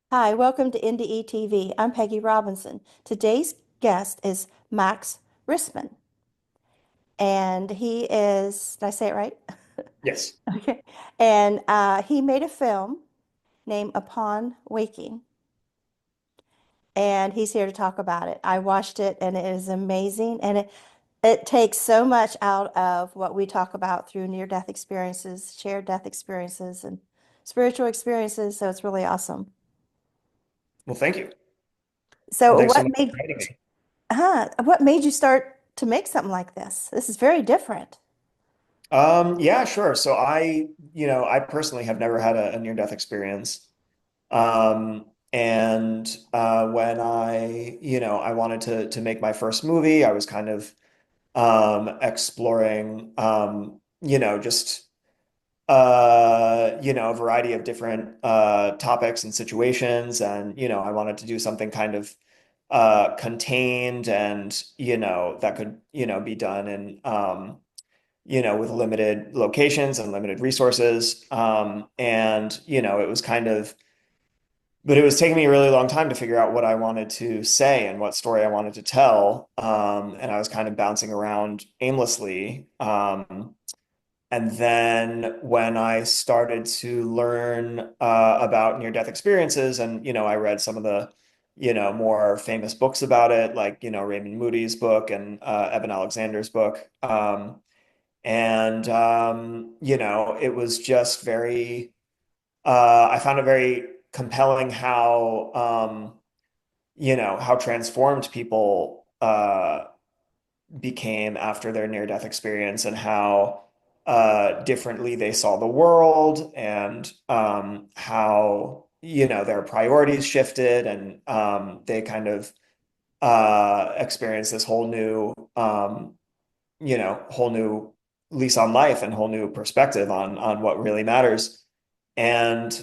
Hi, welcome to NDE TV. I'm Peggy Robinson. Today's guest is Max Rissman, and he is, did I say it right? Yes. Okay. And he made a film named Upon Waking, and he's here to talk about it. I watched it, and it is amazing, and it takes so much out of what we talk about through near-death experiences, shared death experiences, and spiritual experiences. So it's really awesome. Well, thank you. And So thanks so what much made for inviting me. What made you start to make something like this? This is very different. Yeah, sure. So I personally have never had a near-death experience. And when I wanted to make my first movie, I was kind of exploring just a variety of different topics and situations. And, I wanted to do something kind of contained and, that could, be done in with limited locations and limited resources. It was but it was taking me a really long time to figure out what I wanted to say and what story I wanted to tell. And I was kind of bouncing around aimlessly. And then when I started to learn about near-death experiences, and I read some of the more famous books about it, like Raymond Moody's book and Evan Alexander's book. It was just very, I found it very compelling how, how transformed people became after their near-death experience and how differently they saw the world and how, their priorities shifted and they kind of experienced this whole new lease on life and whole new perspective on what really matters. And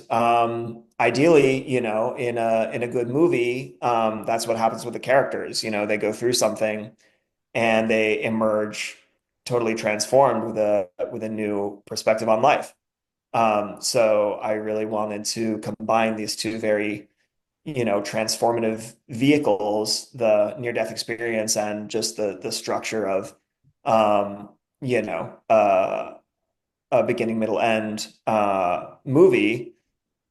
ideally, in a good movie, that's what happens with the characters. They go through something and they emerge totally transformed with a new perspective on life. So I really wanted to combine these two very, transformative vehicles, the near-death experience and just the structure of, um, you know, uh, a beginning, middle, end movie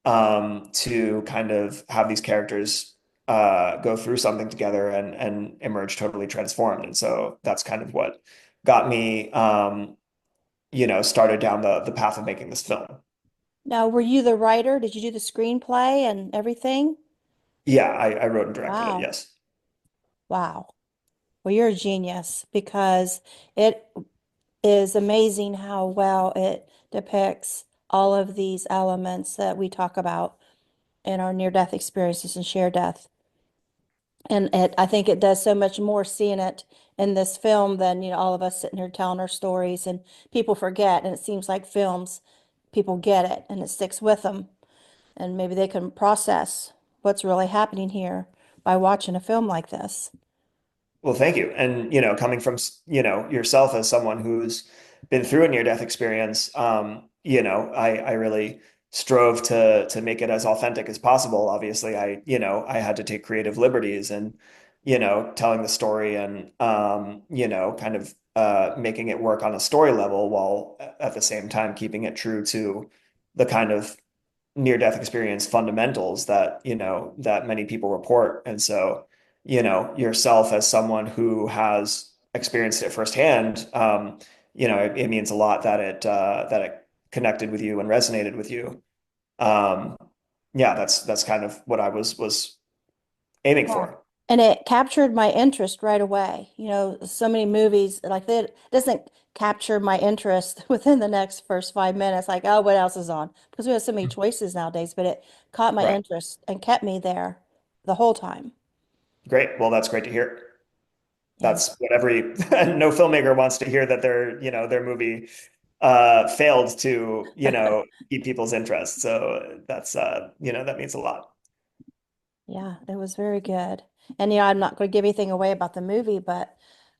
to kind of have these characters go through something together and emerge totally transformed. And so that's kind of what got me, started down the path of making this film. Now, were you the writer? Did you do the screenplay and everything? Yeah, I wrote and directed it. Wow. Yes. Wow. Well, you're a genius because it is amazing how well it depicts all of these elements that we talk about in our near-death experiences and share death. And I think it does so much more seeing it in this film than, all of us sitting here telling our stories and people forget. And it seems like films, people get it and it sticks with them. And maybe they can process what's really happening here by watching a film like this. Well, thank you. And, coming from, yourself as someone who's been through a near-death experience, I really strove to make it as authentic as possible. Obviously, I had to take creative liberties and, telling the story and, kind of making it work on a story level while at the same time keeping it true to the kind of near-death experience fundamentals that, that many people report. And so, yourself as someone who has experienced it firsthand, it means a lot that it connected with you and resonated with you. Um, yeah, that's kind of what I was aiming Yeah. for. And it captured my interest right away. So many movies like that it doesn't capture my interest within the next first 5 minutes. Like, oh, what else is on? Because we have so many choices nowadays, but it caught my Right. interest and kept me there the whole time. Great. Well, that's great to hear. Yeah. That's what every no filmmaker wants to hear that their movie failed to, keep people's interest. So that's that means a lot. Yeah, it was very good. And I'm not going to give anything away about the movie, but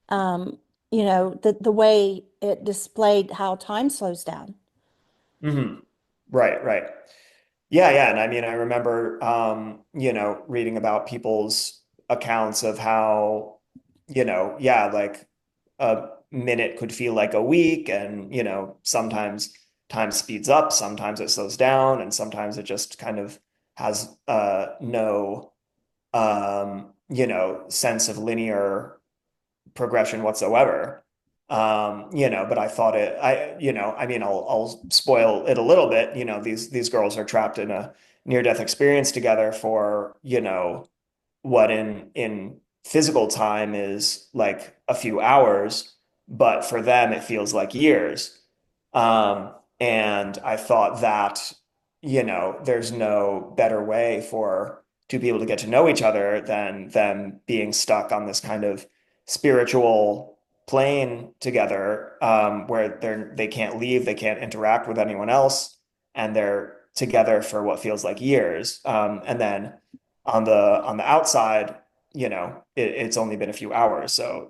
um, the way it displayed how time slows down. Hmm. Right, right. Yeah. And I mean, I remember, reading about people's accounts of how, yeah, like a minute could feel like a week. And, sometimes time speeds up, sometimes it slows down, and sometimes it just kind of has no, sense of linear progression whatsoever. But I thought I mean, I'll spoil it a little bit. These girls are trapped in a near-death experience together for, what in physical time is like a few hours, but for them it feels like years. And I thought that, there's no better way for two people to get to know each other than them being stuck on this kind of spiritual plane together, where they can't leave, they can't interact with anyone else, and they're together for what feels like years. And then on the outside, it's only been a few hours, so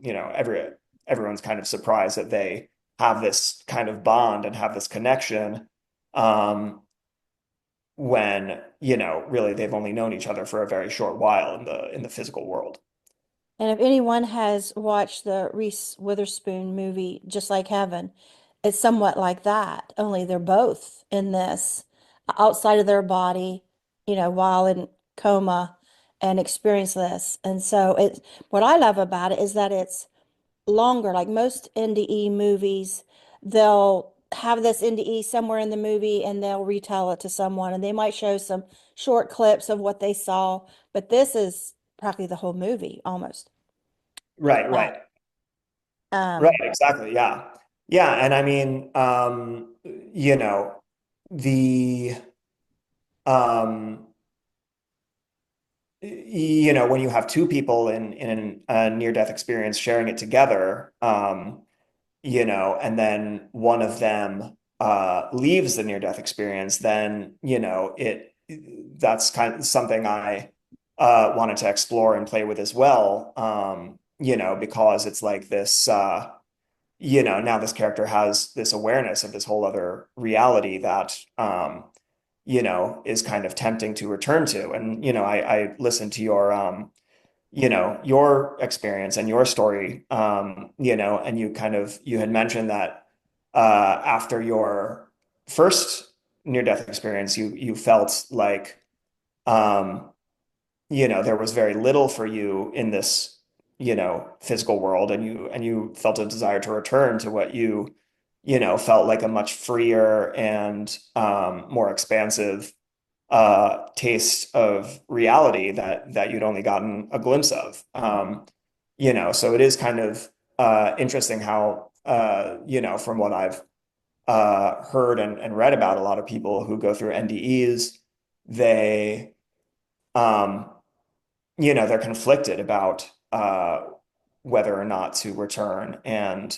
everyone's kind of surprised that they have this kind of bond and have this connection, um, when really they've only known each other for a very short while in the physical world. And if anyone has watched the Reese Witherspoon movie, Just Like Heaven, it's somewhat like that, only they're both in this outside of their body, while in coma and experience this. And so what I love about it is that it's longer. Like most NDE movies, they'll have this NDE somewhere in the movie and they'll retell it to someone and they might show some short clips of what they saw, but this is practically the whole movie almost. Right, Uh, right, right, Um, exactly, yeah, yeah. And I mean, the um when you have two people in a near-death experience sharing it together, and then one of them leaves the near-death experience, then that's kind of something I wanted to explore and play with as well. Because it's like this, now this character has this awareness of this whole other reality that, is kind of tempting to return to. And I listened to your experience and your story, and you had mentioned that after your first near-death experience, you felt like, um, there was very little for you in this, physical world, and you felt a desire to return to what felt like a much freer and more expansive taste of reality that you'd only gotten a glimpse of. So it is kind of interesting how, from what I've heard and read about a lot of people who go through NDEs, they, um, they're conflicted about whether or not to return and,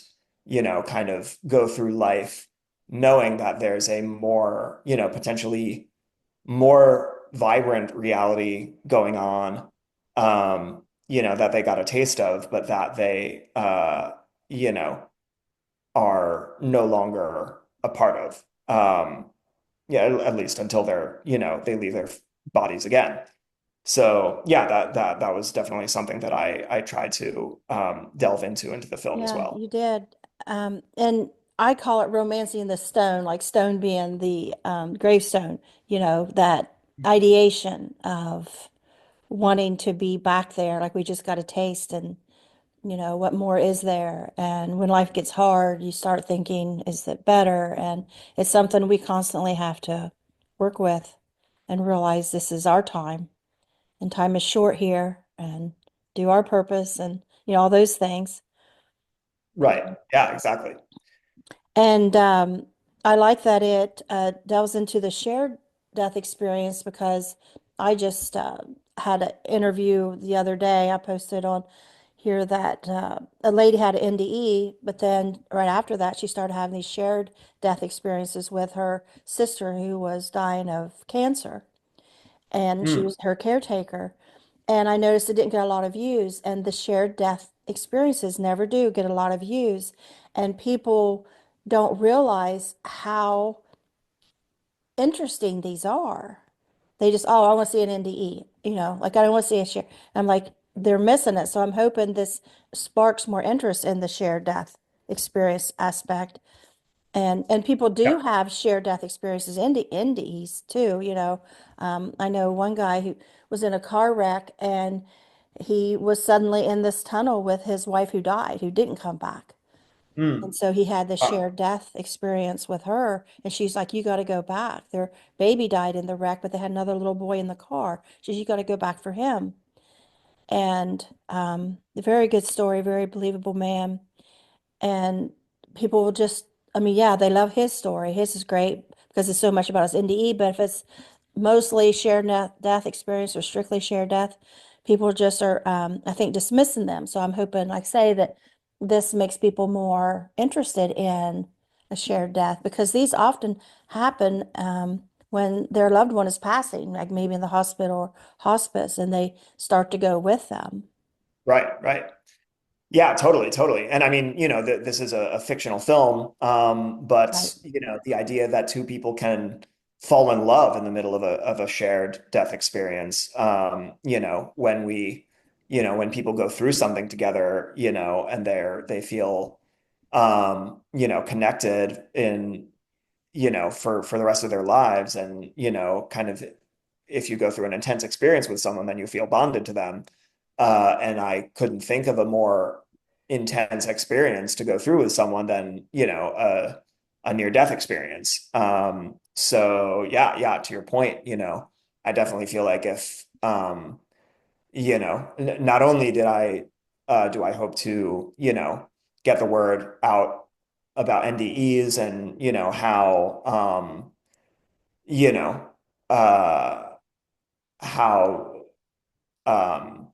kind of go through life knowing that there's a more, potentially more vibrant reality going on, that they got a taste of, but that they, you know, are no longer a part of. Yeah, at least until they leave their bodies again. So yeah, that was definitely something that I tried to delve into the film as yeah, well. you did. And I call it romancing the stone, like stone being the gravestone, that ideation of wanting to be back there, like we just got a taste and what more is there? And when life gets hard, you start thinking, is it better? And it's something we constantly have to work with and realize this is our time and time is short here and do our purpose and, all those things. Right. Yeah, exactly. And I like that it delves into the shared death experience because I just had an interview the other day. I posted on here that a lady had an NDE, but then right after that, she started having these shared death experiences with her sister who was dying of cancer, and she Hmm. was her caretaker. And I noticed it didn't get a lot of views, and the shared death experiences never do get a lot of views. And people don't realize how interesting these are. They just, oh, I want to see an NDE, like I don't want to see a share. I'm like, they're missing it. So I'm hoping this sparks more interest in the shared death experience aspect. And people do Yeah. have shared death experiences in the NDEs too, I know one guy who was in a car wreck and he was suddenly in this tunnel with his wife who died, who didn't come back. And Mm. so he had the Wow. shared death experience with her. And she's like, you got to go back. Their baby died in the wreck, but they had another little boy in the car. She said, you got to go back for him. And a very good story, very believable man. And people will just, I mean, yeah, they love his story. His is great because it's so much about his NDE, but if it's mostly shared death experience or strictly shared death, people just are, I think, dismissing them. So I'm hoping, like say, that this makes people more interested in a shared death because these often happen when their loved one is passing, like maybe in the hospital or hospice, and they start to go with them. Right, right. Yeah, totally, totally. And I mean, th this is a fictional film, Right. but the idea that two people can fall in love in the middle of a shared death experience, when people go through something together, and they feel connected in, for the rest of their lives, and kind of if you go through an intense experience with someone, then you feel bonded to them. And I couldn't think of a more intense experience to go through with someone than, a near-death experience. So yeah, to your point, I definitely feel like if, not only do I hope to, get the word out about NDEs and, how, you know, uh, how um,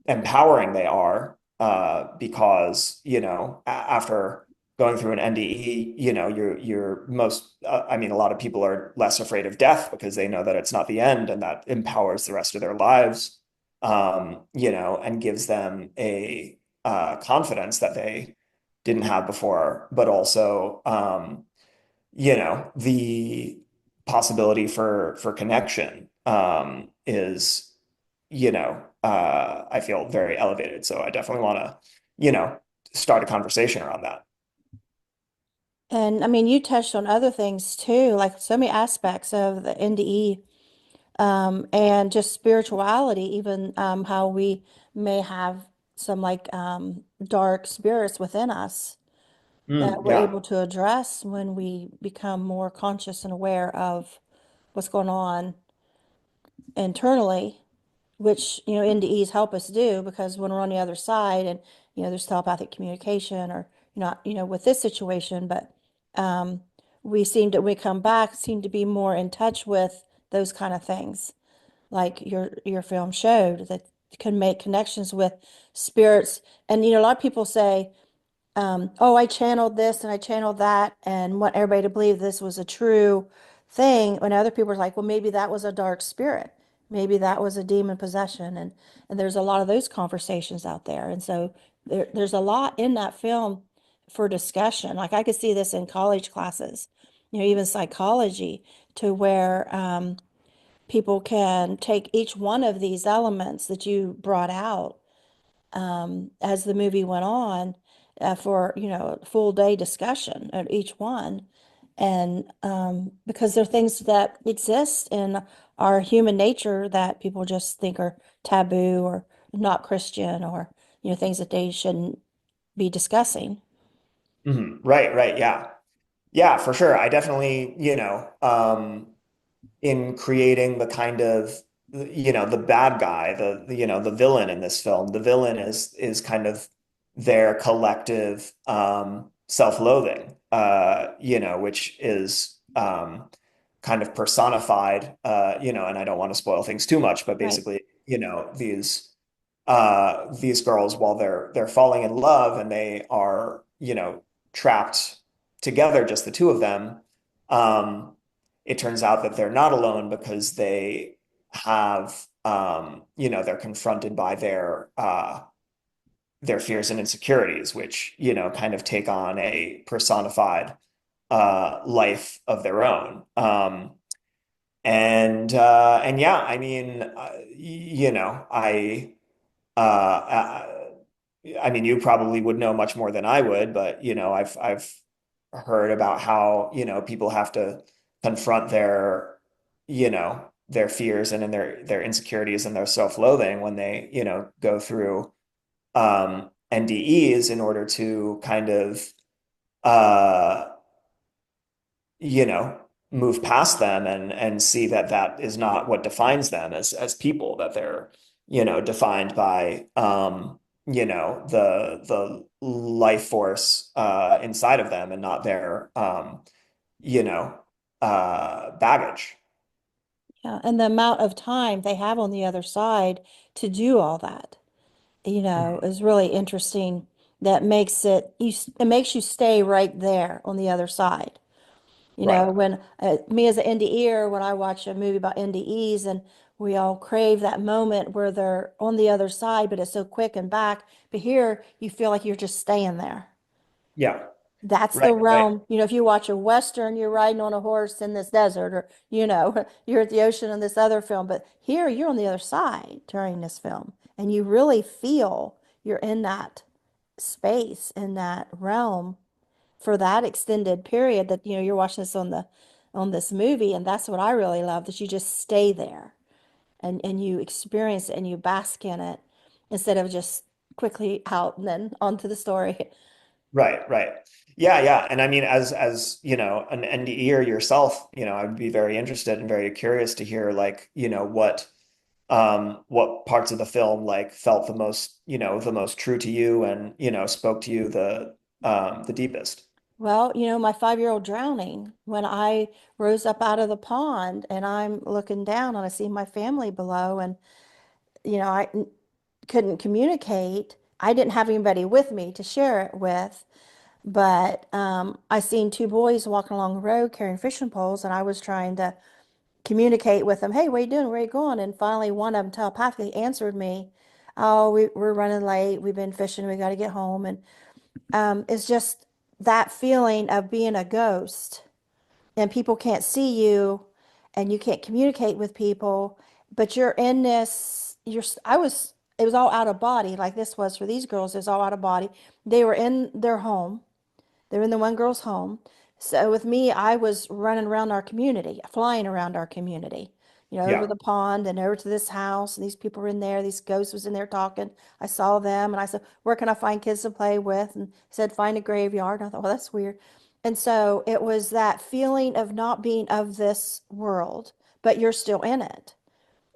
empowering they are, because after going through an NDE, you're most I mean, a lot of people are less afraid of death because they know that it's not the end, and that empowers the rest of their lives, and gives them a confidence that they didn't have before, but also the possibility for connection is, I feel very elevated. So I definitely want to, start a conversation around that. And I mean, you touched on other things too, like so many aspects of the NDE, and just spirituality, even how we may have some like dark spirits within us that Mm, we're yeah. able to address when we become more conscious and aware of what's going on internally, which, NDEs help us do because when we're on the other side and, there's telepathic communication or, with this situation, but um, we seem to, when we come back, seem to be more in touch with those kind of things, like your film showed that can make connections with spirits. And, a lot of people say, oh, I channeled this and I channeled that and want everybody to believe this was a true thing. When other people are like, well, maybe that was a dark spirit. Maybe that was a demon possession. And there's a lot of those conversations out there. And so there's a lot in that film for discussion. Like I could see this in college classes, even psychology, to where people can take each one of these elements that you brought out as the movie went on for, a full day discussion of each one. And because there are things that exist in our human nature that people just think are taboo or not Christian or, things that they shouldn't be discussing. Right, right. Yeah. Yeah, for sure. I definitely, in creating the kind of, the bad guy, the villain in this film, the villain is kind of their collective self-loathing, which is kind of personified, and I don't want to spoil things too much, but Right. basically, these girls, while they're falling in love and they are, trapped together, just the two of them, um, it turns out that they're not alone because they have, they're confronted by their fears and insecurities, which, kind of take on a personified life of their own. And yeah, I mean, I mean, you probably would know much more than I would, but I've heard about how, people have to confront their fears and in their insecurities and their self-loathing when they, go through NDEs in order to kind of uh you know, move past them and see that that is not what defines them as people, that they're, defined by the life force inside of them and not their you know, baggage. Yeah, and the amount of time they have on the other side to do all that, Mhm. is really interesting. That makes it makes you stay right there on the other side. Right. When me as an NDEer, when I watch a movie about NDEs and we all crave that moment where they're on the other side, but it's so quick and back. But here you feel like you're just staying there. Yeah. That's Right. the Right. realm. If you watch a Western, you're riding on a horse in this desert, or, you're at the ocean in this other film. But here you're on the other side during this film, and you really feel you're in that space, in that realm for that extended period that, you're watching this on this movie. And that's what I really love, that you just stay there and you experience it and you bask in it instead of just quickly out and then onto the story. Right, right. Yeah, yeah. And I mean, as an NDEer yourself, I would be very interested and very curious to hear like, what parts of the film like felt the most true to you and, spoke to you the deepest. Well, my 5-year-old drowning, when I rose up out of the pond and I'm looking down and I see my family below, and, I couldn't communicate. I didn't have anybody with me to share it with, but I seen two boys walking along the road carrying fishing poles, and I was trying to communicate with them. Hey, what are you doing? Where are you going? And finally, one of them telepathically answered me, "Oh, we're running late. We've been fishing. We got to get home." And it's just that feeling of being a ghost and people can't see you and you can't communicate with people, but you're in this, it was all out of body, like this was for these girls. It was all out of body. They were in their home. They're in the one girl's home. So with me, I was running around our community, flying around our community, over Yeah. the pond and over to this house. And these people were in there. These ghosts was in there talking. I saw them and I said, where can I find kids to play with? And he said, find a graveyard. And I thought, well, that's weird. And so it was that feeling of not being of this world, but you're still in it.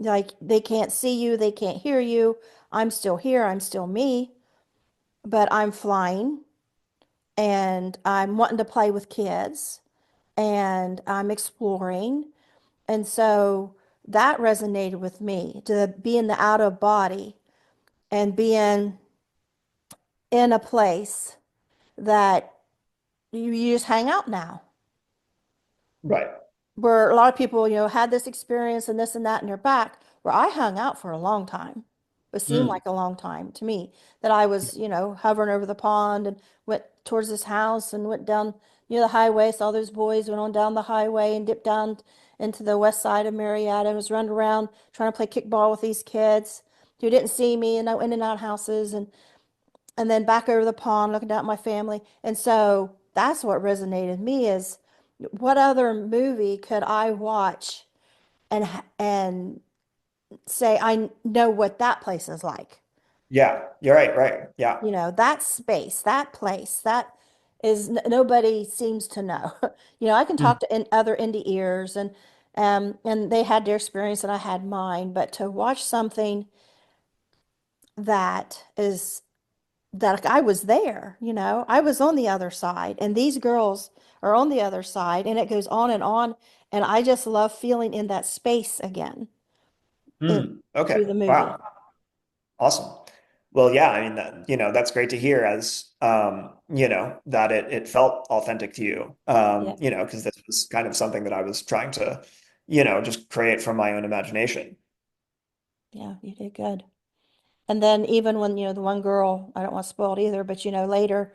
Like they can't see you, they can't hear you. I'm still here. I'm still me, but I'm flying and I'm wanting to play with kids and I'm exploring. And so that resonated with me, to be in the out of body and being in a place that you just hang out now. Right. Where a lot of people, had this experience and this and that in their back, where I hung out for a long time. It seemed Mm. like a long time to me that I was, hovering over the pond and went towards this house and went down, the highway, saw those boys, went on down the highway and dipped down into the west side of Marietta and was running around trying to play kickball with these kids who didn't see me, and no in and out houses, and then back over the pond looking down at my family. And so that's what resonated me is, what other movie could I watch and say I know what that place is like? Yeah. You're right. Right. Yeah. That space, that place, that is nobody seems to know. I can Mm. talk to other indie ears, and they had their experience and I had mine, but to watch something that is that I was there, I was on the other side, and these girls are on the other side, and it goes on, and I just love feeling in that space again in Mm. Okay. through the movie. Wow. Awesome. Well, yeah, I mean that, that's great to hear as that it felt authentic to you. Yeah, Because this was kind of something that I was trying to, just create from my own imagination. yeah, you did good. And then even when, the one girl, I don't want to spoil it either, but later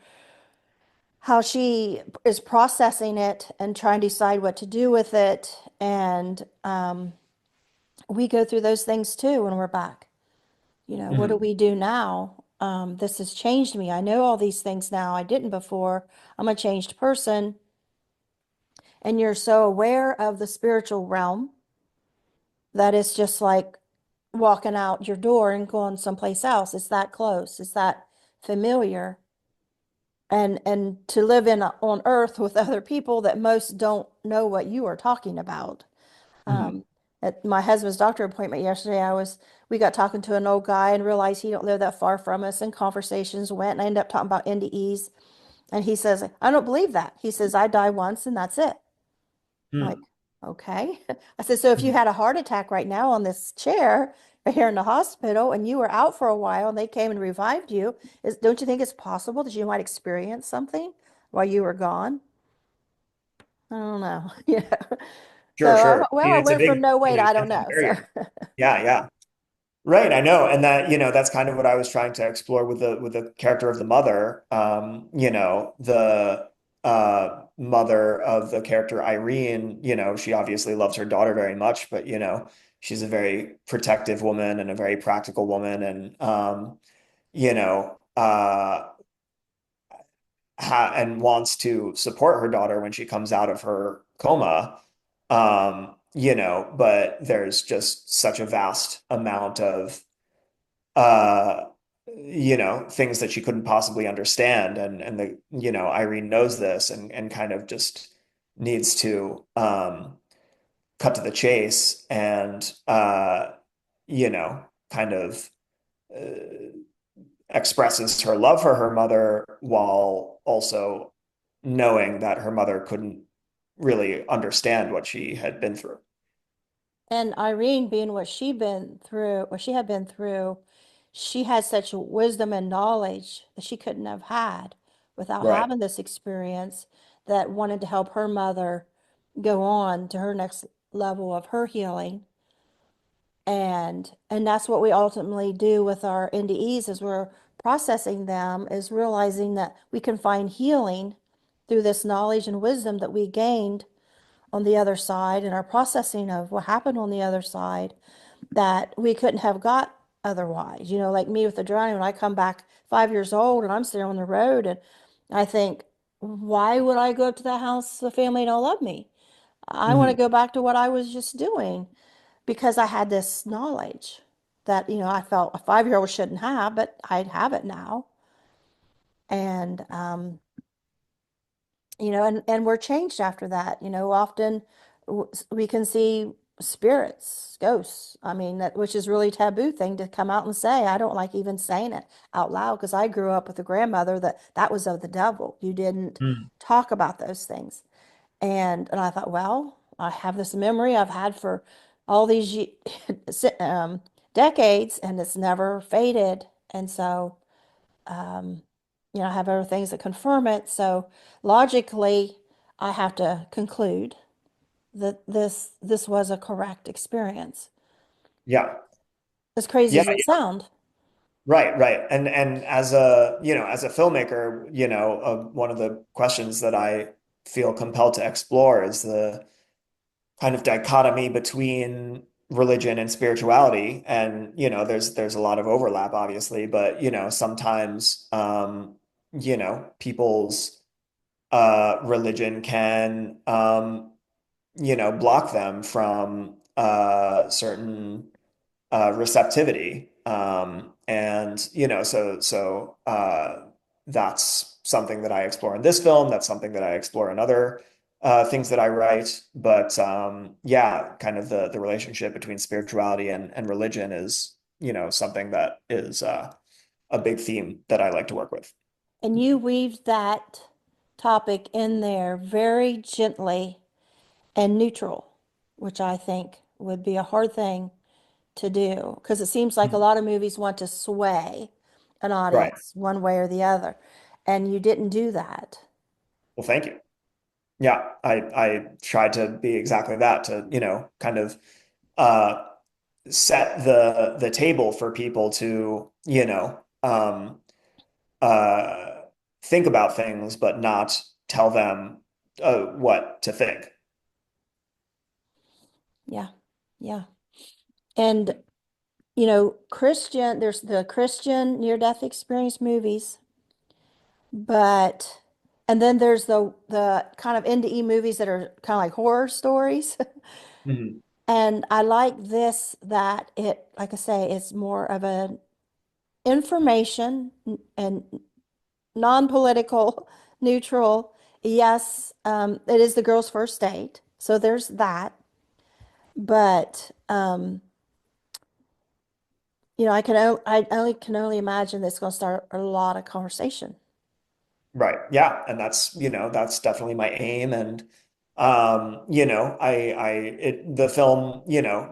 how she is processing it and trying to decide what to do with it. And we go through those things too when we're back. You know, what do Mhm. we do now? This has changed me. I know all these things now. I didn't before. I'm a changed person. And you're so aware of the spiritual realm that it's just like walking out your door and going someplace else. It's that close. It's that familiar. And to live in on earth with other people that most don't know what you are talking about. Mhm. Um, at my husband's doctor appointment yesterday, we got talking to an old guy and realized he don't live that far from us, and conversations went, and I ended up talking about NDEs. And he says, I don't believe that. He says, I die once and that's it. I'm like, Mhm. okay. I said, so if you Mhm. had a heart attack right now on this chair here in the hospital and you were out for a while and they came and revived you, don't you think it's possible that you might experience something while you were gone? I don't know. Yeah. Sure, So, sure. I mean, I it's a went from big, no way to I don't it's a know. So, barrier. Yeah, yeah. Right, I know. And that, that's kind of what I was trying to explore with the character of the mother. The mother of the character Irene, she obviously loves her daughter very much, but she's a very protective woman and a very practical woman and you know, and wants to support her daughter when she comes out of her coma. But there's just such a vast amount of uh things that she couldn't possibly understand, and Irene knows this and kind of just needs to cut to the chase and kind of uh, expresses her love for her mother while also knowing that her mother couldn't really understand what she had been through. and Irene being what she had been through, she had such wisdom and knowledge that she couldn't have had without Right. having this experience that wanted to help her mother go on to her next level of her healing. And that's what we ultimately do with our NDEs as we're processing them, is realizing that we can find healing through this knowledge and wisdom that we gained on the other side and our processing of what happened on the other side that we couldn't have got otherwise. You know, like me with the drowning, when I come back 5 years old and I'm sitting on the road and I think, why would I go up to that house, the family don't love me? I want to Mhm. go back to what I was just doing because I had this knowledge that, I felt a 5-year-old shouldn't have, but I have it now. And and we're changed after that. Often we can see spirits, ghosts. I mean, that which is really taboo thing to come out and say. I don't like even saying it out loud because I grew up with a grandmother that was of the devil. You didn't Mhm. talk about those things. And I thought, well, I have this memory I've had for all these decades, and it's never faded. And so um, I have other things that confirm it. So logically, I have to conclude that this was a correct experience. Yeah. As crazy Yeah. as it sounds. Right, right. And as a filmmaker, one of the questions that I feel compelled to explore is the kind of dichotomy between religion and spirituality. And, there's a lot of overlap, obviously, but, sometimes people's religion can block them from certain receptivity. And that's something that I explore in this film. That's something that I explore in other things that I write. But yeah, kind of the relationship between spirituality and religion is, something that is a big theme that I like to work with. And you weaved that topic in there very gently and neutral, which I think would be a hard thing to do because it seems like a Mhm. lot of movies want to sway an Right. audience one way or the other. And you didn't do that. Well, thank you. Yeah, I tried to be exactly that, to, kind of uh set the table for people to, uh think about things, but not tell them what to think. Yeah. Yeah. And there's the Christian near-death experience movies, but and then there's the kind of NDE movies that are kind of like horror stories. Mhm. And I like this that it, like I say, it's more of an information and non-political, neutral. Yes, it is the girl's first date, so there's that. But I only can only imagine that's going to start a lot of conversation. Right. Yeah. And that's, that's definitely my aim. And, the film,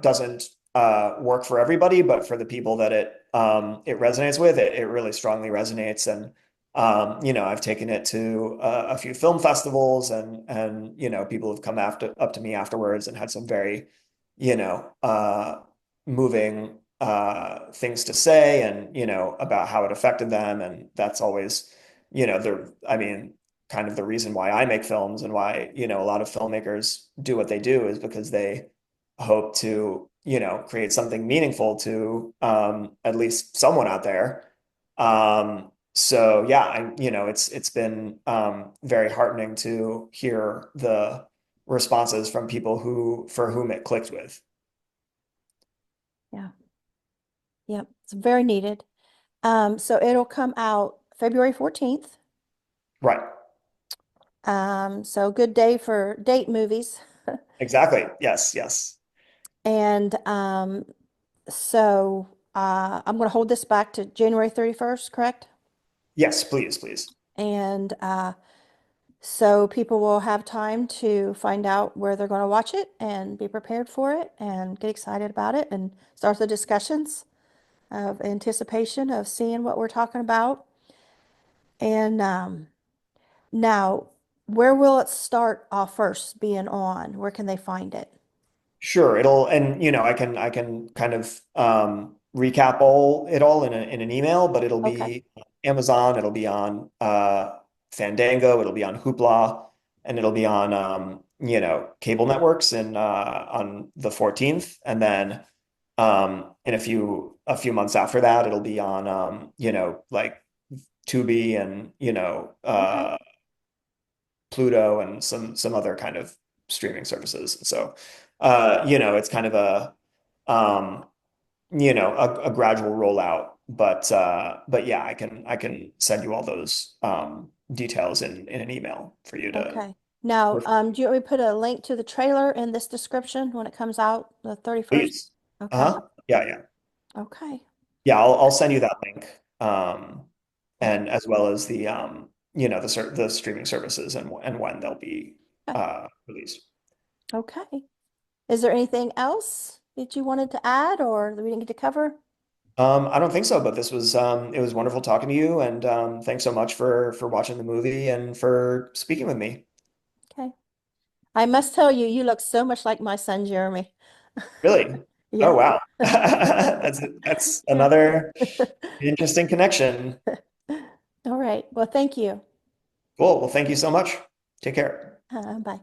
doesn't, work for everybody, but for the people that it resonates with, it really strongly resonates. And, I've taken it to a few film festivals and, people have come up to me afterwards and had some very, you know, uh, moving, things to say and, about how it affected them. And that's always, I mean, kind of the reason why I make films and why, a lot of filmmakers do what they do is because they hope to, create something meaningful to at least someone out there. So yeah, it's been very heartening to hear the responses from people for whom it clicked with. Yeah. Yep. It's very needed. So it'll come out February 14th. Right. So good day for date movies. Exactly. Yes, yes. And I'm going to hold this back to January 31st, correct? Yes, please, please. And so people will have time to find out where they're going to watch it and be prepared for it and get excited about it and start the discussions of anticipation of seeing what we're talking about. And now, where will it start off first being on? Where can they find it? Sure, and I can kind of recap all in an email, but it'll Okay. be on Amazon, it'll be on Fandango, it'll be on Hoopla, and it'll be on cable networks and on the 14th, and then in a few months after that, it'll be on like Tubi and Okay. Pluto and some other kind of streaming services. So, it's kind of um, a gradual rollout, but yeah, I can send you all those details in an email for you to Okay. Now, refer. do you want me to put a link to the trailer in this description when it comes out the 31st? Please. Okay. Uh-huh. Yeah, yeah. Okay. Yeah, I'll send you that link. Okay. And as well as the streaming services and when they'll be Okay. released. Okay. Is there anything else that you wanted to add or that we didn't get to cover? I don't think so, but it was wonderful talking to you, and thanks so much for watching the movie and for speaking with me. Okay. I must tell you, you look so much like my son, Jeremy. Really? Oh Yeah. wow. That's Yeah. another interesting connection. All right. Well, thank you. Cool. Well, thank you so much. Take care. Bye.